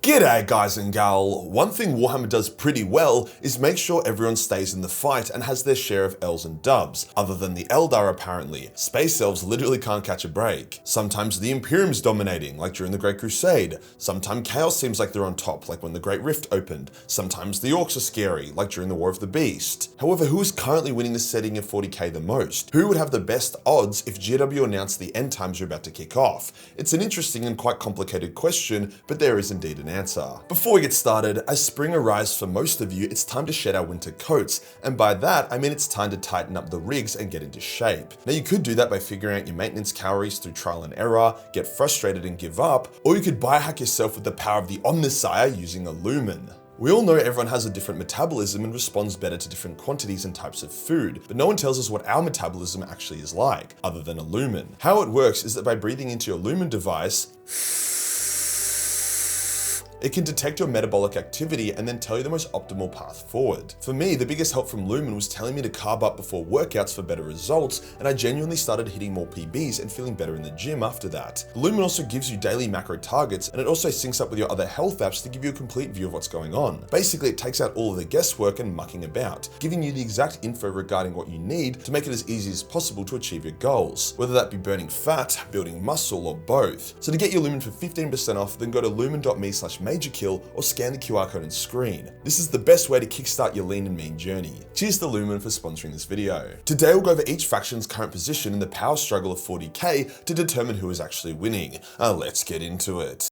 G'day guys and gal. One thing Warhammer does pretty well is make sure everyone stays in the fight and has their share of L's and dubs, other than the Eldar apparently. Space elves literally can't catch a break. Sometimes the Imperium's dominating, like during the Great Crusade. Sometimes Chaos seems like they're on top, like when the Great Rift opened. Sometimes the Orcs are scary, like during the War of the Beast. However, who is currently winning the setting in 40k the most? Who would have the best odds if GW announced the end times are about to kick off? It's an interesting and quite complicated question, but there is indeed an answer. Before we get started, as spring arrives for most of you, it's time to shed our winter coats, and by that I mean it's time to tighten up the rigs and get into shape. Now you could do that by figuring out your maintenance calories through trial and error, get frustrated and give up, or you could biohack yourself with the power of the Omnissiah using a Lumen. We all know everyone has a different metabolism and responds better to different quantities and types of food, but no one tells us what our metabolism actually is like, other than a Lumen. How it works is that by breathing into your Lumen device, it can detect your metabolic activity and then tell you the most optimal path forward. For me, the biggest help from Lumen was telling me to carb up before workouts for better results, and I genuinely started hitting more PBs and feeling better in the gym after that. The Lumen also gives you daily macro targets, and it also syncs up with your other health apps to give you a complete view of what's going on. Basically, it takes out all of the guesswork and mucking about, giving you the exact info regarding what you need to make it as easy as possible to achieve your goals, whether that be burning fat, building muscle, or both. So to get your Lumen for 15% off, then go to lumen.me/Majorkill or scan the QR code on screen. This is the best way to kickstart your lean and mean journey. Cheers to Lumen for sponsoring this video. Today we'll go over each faction's current position in the power struggle of 40k to determine who is actually winning. Let's get into it.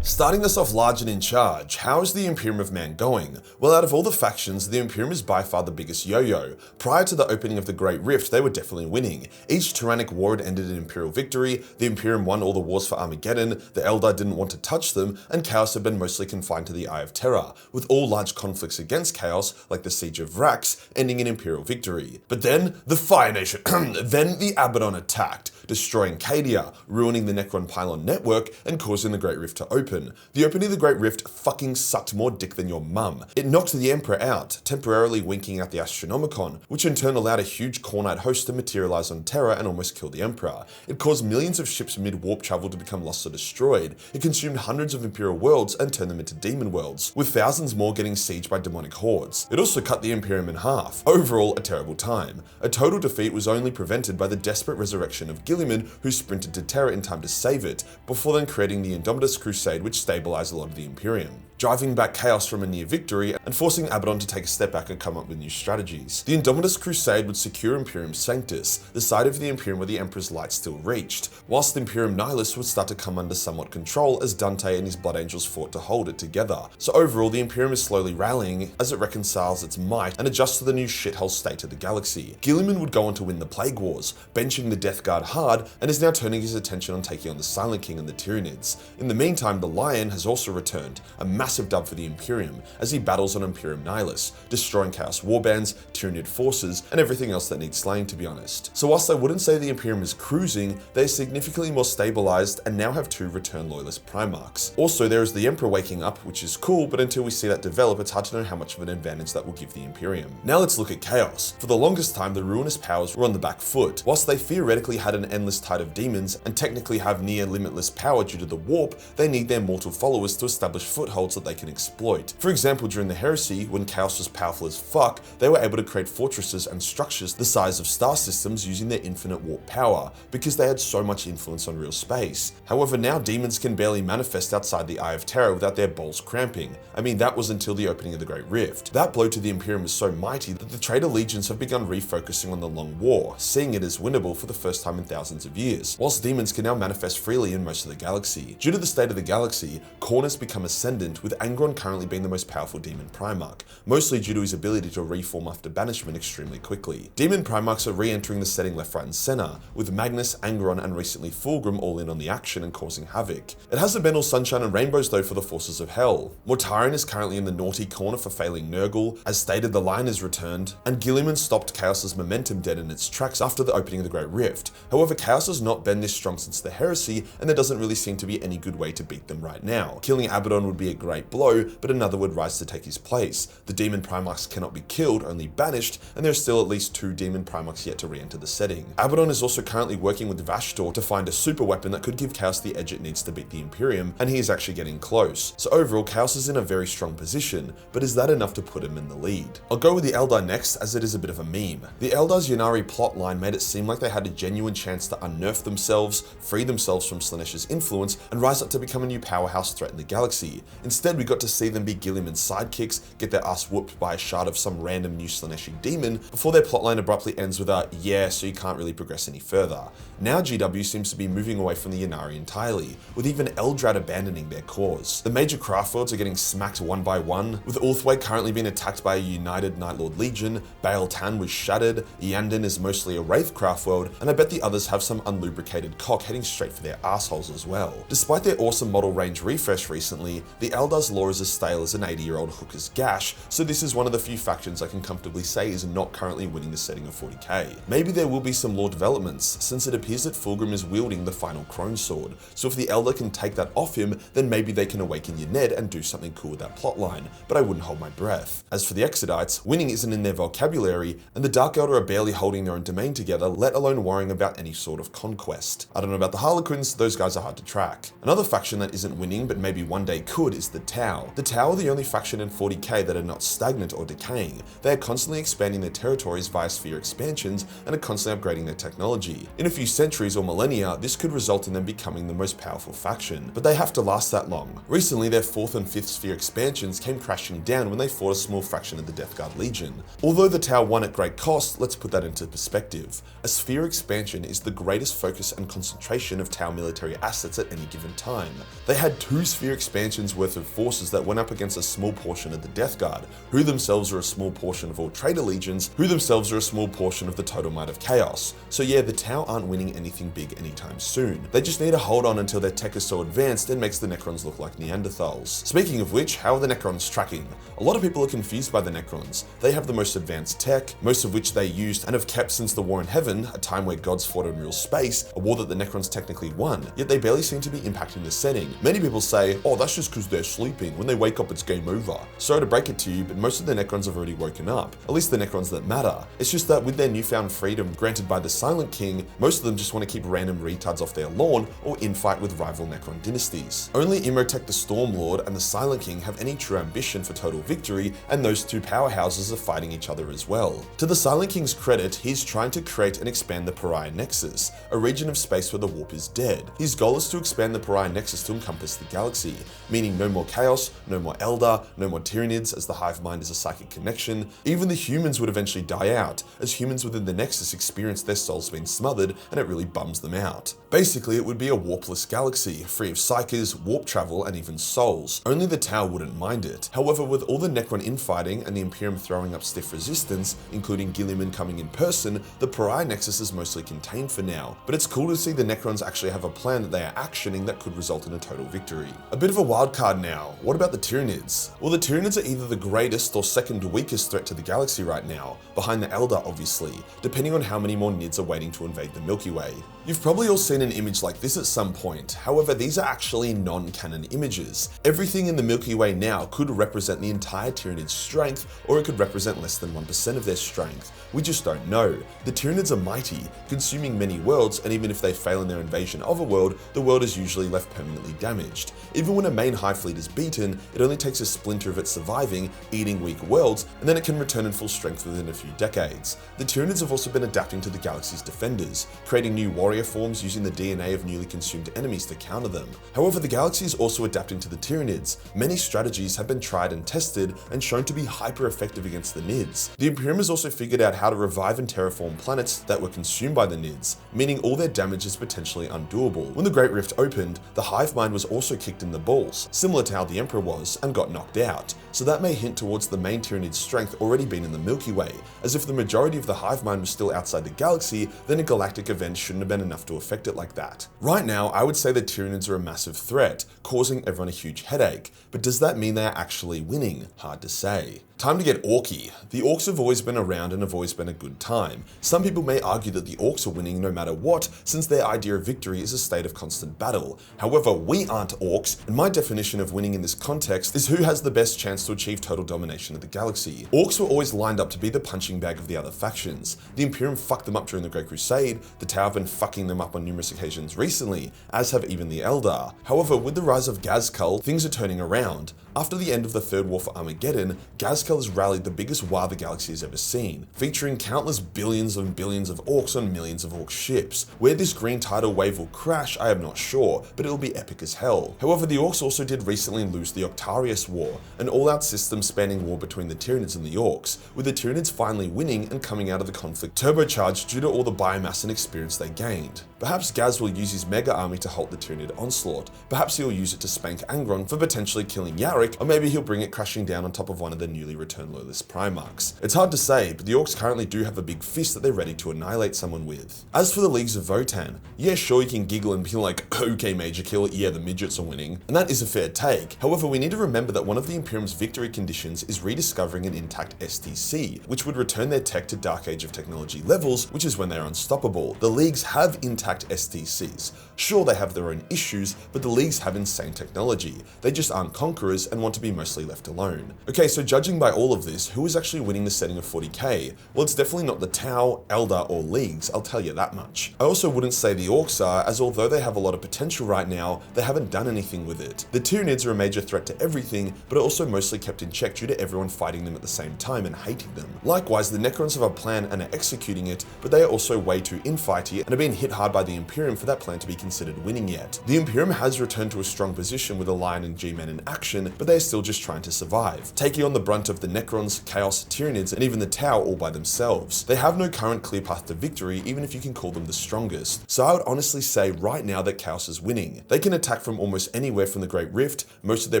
Starting us off large and in charge, how is the Imperium of Man going? Well, out of all the factions, the Imperium is by far the biggest yo-yo. Prior to the opening of the Great Rift, they were definitely winning. Each tyrannic war had ended in Imperial victory, the Imperium won all the wars for Armageddon, the Eldar didn't want to touch them, and Chaos had been mostly confined to the Eye of Terror, with all large conflicts against Chaos, like the Siege of Rax, ending in Imperial victory. But then, the Fire Nation, then the Abaddon attacked, destroying Cadia, ruining the Necron pylon network, and causing the Great Rift to open. The opening of the Great Rift fucking sucked more dick than your mum. It knocked the Emperor out, temporarily winking out the Astronomicon, which in turn allowed a huge Khornite host to materialize on Terra and almost kill the Emperor. It caused millions of ships mid-warp travel to become lost or destroyed. It consumed hundreds of Imperial worlds and turned them into demon worlds, with thousands more getting sieged by demonic hordes. It also cut the Imperium in half. Overall, a terrible time. A total defeat was only prevented by the desperate resurrection of Guilliman, who sprinted to Terra in time to save it, before then creating the Indomitus Crusade, which stabilized a lot of the Imperium, driving back Chaos from a near victory and forcing Abaddon to take a step back and come up with new strategies. The Indomitus Crusade would secure Imperium Sanctus, the side of the Imperium where the Emperor's light still reached, whilst Imperium Nihilus would start to come under somewhat control as Dante and his Blood Angels fought to hold it together. So overall, the Imperium is slowly rallying as it reconciles its might and adjusts to the new shithole state of the galaxy. Guilliman would go on to win the Plague Wars, benching the Death Guard hard, and is now turning his attention on taking on the Silent King and the Tyranids. In the meantime, the Lion has also returned, a massive dub for the Imperium, as he battles on Imperium Nihilus, destroying Chaos warbands, Tyranid forces, and everything else that needs slaying, to be honest. So whilst I wouldn't say the Imperium is cruising, they are significantly more stabilized and now have 2 return loyalist Primarchs. Also, there is the Emperor waking up, which is cool, but until we see that develop, it's hard to know how much of an advantage that will give the Imperium. Now let's look at Chaos. For the longest time, the Ruinous powers were on the back foot. Whilst they theoretically had an endless tide of demons and technically have near limitless power due to the warp, they need their mortal followers to establish footholds that they can exploit. For example, during the Heresy, when Chaos was powerful as fuck, they were able to create fortresses and structures the size of star systems using their infinite warp power, because they had so much influence on real space. However, now demons can barely manifest outside the Eye of Terror without their balls cramping. I mean, that was until the opening of the Great Rift. That blow to the Imperium was so mighty that the traitor legions have begun refocusing on the Long War, seeing it as winnable for the first time in thousands of years, whilst demons can now manifest freely in most of the galaxy. Due to the state of the galaxy, Khorne has become ascendant, with Angron currently being the most powerful demon Primarch, mostly due to his ability to reform after banishment extremely quickly. Demon Primarchs are re-entering the setting left, right and center, with Magnus, Angron and recently Fulgrim all in on the action and causing havoc. It hasn't been all sunshine and rainbows though for the forces of hell. Mortarion is currently in the naughty corner for failing Nurgle, as stated the Lion has returned, and Guilliman stopped Chaos's momentum dead in its tracks after the opening of the Great Rift. However, Chaos has not been this strong since the Heresy, and there doesn't really seem to be any good way to beat them right now. Killing Abaddon would be a great great blow, but another would rise to take his place. The Demon Primarchs cannot be killed, only banished, and there are still at least 2 Demon Primarchs yet to re-enter the setting. Abaddon is also currently working with Vashtor to find a super weapon that could give Chaos the edge it needs to beat the Imperium, and he is actually getting close. So overall, Chaos is in a very strong position, but is that enough to put him in the lead? I'll go with the Eldar next, as it is a bit of a meme. The Eldar's Ynnari plotline made it seem like they had a genuine chance to unnerf themselves, free themselves from Slaaneish's influence, and rise up to become a new powerhouse threat in the galaxy. Instead, we got to see them be Gilliman's sidekicks, get their ass whooped by a shard of some random new Slaaneshi demon, before their plotline abruptly ends with a yeah, so you can't really progress any further. Now GW seems to be moving away from the Ynnari entirely, with even Eldrad abandoning their cause. The major craft worlds are getting smacked one by one, with Ulthwé currently being attacked by a united Nightlord Legion, Baal Tan was shattered, Iyanden is mostly a Wraith craft world, and I bet the others have some unlubricated cock heading straight for their assholes as well. Despite their awesome model range refresh recently, the Eldar's lore is as stale as an 80-year-old hooker's gash, so this is one of the few factions I can comfortably say is not currently winning the setting of 40k. Maybe there will be some lore developments, since it appears that Fulgrim is wielding the final Crone Sword, so if the Eldar can take that off him, then maybe they can awaken Yned and do something cool with that plotline, but I wouldn't hold my breath. As for the Exodites, winning isn't in their vocabulary, and the Dark Eldar are barely holding their own domain together, let alone worrying about any sort of conquest. I don't know about the Harlequins, those guys are hard to track. Another faction that isn't winning but maybe one day could is the Tau. The Tau are the only faction in 40k that are not stagnant or decaying. They are constantly expanding their territories via sphere expansions and are constantly upgrading their technology. In a few centuries or millennia, this could result in them becoming the most powerful faction, but they have to last that long. Recently, their 4th and 5th sphere expansions came crashing down when they fought a small fraction of the Death Guard Legion. Although the Tau won at great cost, let's put that into perspective. A sphere expansion is the greatest focus and concentration of Tau military assets at any given time. They had 2 sphere expansions worth of forces that went up against a small portion of the Death Guard, who themselves are a small portion of all traitor legions, who themselves are a small portion of the total might of chaos. So yeah, the Tau aren't winning anything big anytime soon. They just need to hold on until their tech is so advanced it makes the Necrons look like Neanderthals. Speaking of which, how are the Necrons tracking? A lot of people are confused by the Necrons. They have the most advanced tech, most of which they used and have kept since the War in Heaven, a time where gods fought in real space, a war that the Necrons technically won, yet they barely seem to be impacting the setting. Many people say, oh, that's just because they're sleeping. When they wake up, it's game over. Sorry to break it to you, but most of the Necrons have already woken up. At least the Necrons that matter. It's just that with their newfound freedom granted by the Silent King, most of them just want to keep random retards off their lawn or infight with rival Necron dynasties. Only Imhotep the Stormlord and the Silent King have any true ambition for total victory, and those 2 powerhouses are fighting each other as well. To the Silent King's credit, he's trying to create and expand the Pariah Nexus, a region of space where the warp is dead. His goal is to expand the Pariah Nexus to encompass the galaxy, meaning no more chaos, no more Eldar, no more Tyranids, as the hive mind is a psychic connection. Even the humans would eventually die out, as humans within the Nexus experience their souls being smothered, and it really bums them out. Basically, it would be a warpless galaxy, free of psykers, warp travel, and even souls. Only the Tau wouldn't mind it. However, with all the Necron infighting and the Imperium throwing up stiff resistance, including Gilliman coming in person, the Pariah Nexus is mostly contained for now. But it's cool to see the Necrons actually have a plan that they are actioning that could result in a total victory. A bit of a wild card now. What about the Tyranids? Well, the Tyranids are either the greatest or second weakest threat to the galaxy right now, behind the Eldar obviously, depending on how many more Nids are waiting to invade the Milky Way. You've probably all seen an image like this at some point, however these are actually non-canon images. Everything in the Milky Way now could represent the entire Tyranid's strength, or it could represent less than 1% of their strength. We just don't know. The Tyranids are mighty, consuming many worlds, and even if they fail in their invasion of a world, the world is usually left permanently damaged. Even when a main hive fleet is beaten, it only takes a splinter of it surviving, eating weak worlds, and then it can return in full strength within a few decades. The Tyranids have also been adapting to the galaxy's defenders, creating new warrior forms using the DNA of newly consumed enemies to counter them. However, the galaxy is also adapting to the Tyranids. Many strategies have been tried and tested and shown to be hyper effective against the Nids. The Imperium has also figured out how to revive and terraform planets that were consumed by the Nids, meaning all their damage is potentially undoable. When the Great Rift opened, the hive mind was also kicked in the balls, similar to how the Emperor was, and got knocked out. So that may hint towards the main Tyranid's strength already being in the Milky Way, as if the majority of the hive mind was still outside the galaxy, then a galactic event shouldn't have been enough to affect it like that. Right now, I would say the Tyranids are a massive threat, causing everyone a huge headache, but does that mean they are actually winning? Hard to say. Time to get orky. The orcs have always been around and have always been a good time. Some people may argue that the orcs are winning no matter what, since their idea of victory is a state of constant battle. However, we aren't orcs, and my definition of winning in this context is who has the best chance to achieve total domination of the galaxy. Orcs were always lined up to be the punching bag of the other factions. The Imperium fucked them up during the Great Crusade, the Tau have been fucking them up on numerous occasions recently, as have even the Eldar. However, with the rise of Gazkul, things are turning around. After the end of the Third War for Armageddon, Gazkul has rallied the biggest war the galaxy has ever seen, featuring countless billions and billions of orcs on millions of orc ships. Where this green tidal wave will crash, I am not sure, but it will be epic as hell. However, the orcs also did recently lose the Octarius War, an all-out system-spanning war between the Tyranids and the orcs, with the Tyranids finally winning and coming out of the conflict turbocharged due to all the biomass and experience they gained. Perhaps Gaz will use his mega army to halt the Tyranid onslaught. Perhaps he'll use it to spank Angron for potentially killing Yarick, or maybe he'll bring it crashing down on top of one of the newly returned Loyalist Primarchs. It's hard to say, but the orcs currently do have a big fist that they're ready to annihilate someone with. As for the leagues of Votan, yeah, sure, you can giggle and be like, okay, Majorkill, yeah, the midgets are winning, and that is a fair take. However, we need to remember that one of the Imperium's victory conditions is rediscovering an intact STC, which would return their tech to Dark Age of Technology levels, which is when they're unstoppable. The leagues have intact STCs. Sure, they have their own issues, but the leagues have insane technology. They just aren't conquerors and want to be mostly left alone. Okay, so judging by all of this, who is actually winning the setting of 40k? Well, it's definitely not the Tau, Eldar, or leagues, I'll tell you that much. I also wouldn't say the orcs are, as although they have a lot of potential right now, they haven't done anything with it. The Tyranids are a major threat to everything, but are also mostly kept in check due to everyone fighting them at the same time and hating them. Likewise, the Necrons have a plan and are executing it, but they are also way too infighty and are being hit hard by the Imperium for that plan to be considered winning yet. The Imperium has returned to a strong position with a Lion and G-Men in action, but they are still just trying to survive, taking on the brunt of the Necrons, Chaos, Tyranids, and even the Tau all by themselves. They have no current clear path to victory, even if you can call them the strongest. So I would honestly say right now that Chaos is winning. They can attack from almost anywhere from the Great Rift, most of their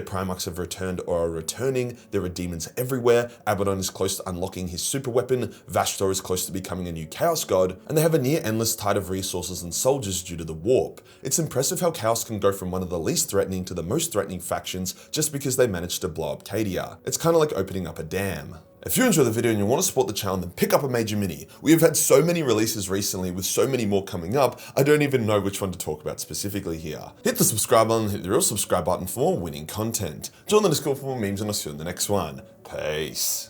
Primarchs have returned or are returning, there are demons everywhere, Abaddon is close to unlocking his super weapon, Vashtor is close to becoming a new Chaos God, and they have a near endless tide of resources and soldiers due to the warp. It's impressive how Chaos can go from one of the least threatening to the most threatening factions just because they managed to blow up Cadia. It's kind of like opening up a dam. If you enjoyed the video and you want to support the channel, then pick up a Major Mini. We have had so many releases recently with so many more coming up, I don't even know which one to talk about specifically here. Hit the subscribe button, hit the real subscribe button for more winning content. Join the Discord for more memes and I'll see you in the next one. Peace.